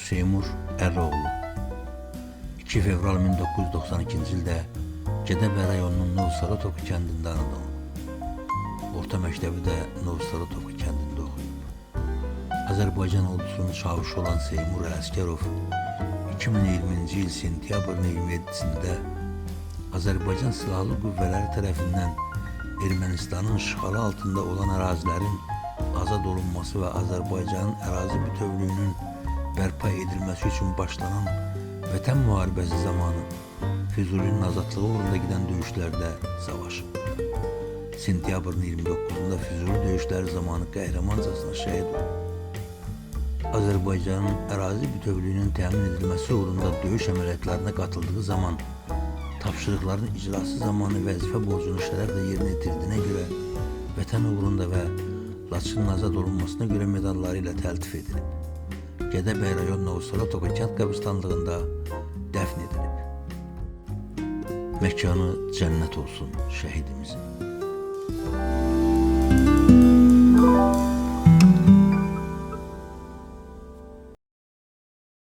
Seymur Əroğlu 2 fevral 1992-ci ildə Gədəbəy rayonunun Novsaratovka kəndində anadan olub. Orta məktəbi də Novsaratovka kəndində oxuyub. Azərbaycan ordusunun çavuşu olan Seymur Ələsgərov 2020-ci il sentyabrın 27-sində Azərbaycan Silahlı Qüvvələri tərəfindən Ermənistanın işğalı altında olan ərazilərin azad olunması və Azərbaycanın ərazi bütövlüyünün bərpa edilməsi üçün başlanan Vətən müharibəsi zamanı Füzulinin azadlığı uğrunda gedən döyüşlərdə savaşıb. Sentyabrın 29-da Füzuli döyüşləri zamanı qəhrəmancasına şəhid olub. Azərbaycanın ərazi bütövlüyünün təmin edilməsi uğrunda döyüş əməliyyatlarına qatıldığı zaman tapşırıqların icrası zamanı vəzifə borcunu şərəflə yerinə yetirdiyinə görə Vətən uğrunda və Laçının azad olunmasına görə medalları ilə təltif edilib. Gədəbəy rayon Novsaratovka kənd qəbristanlığında dəfn edilib. Məkanı cənnət olsun şəhidimizin.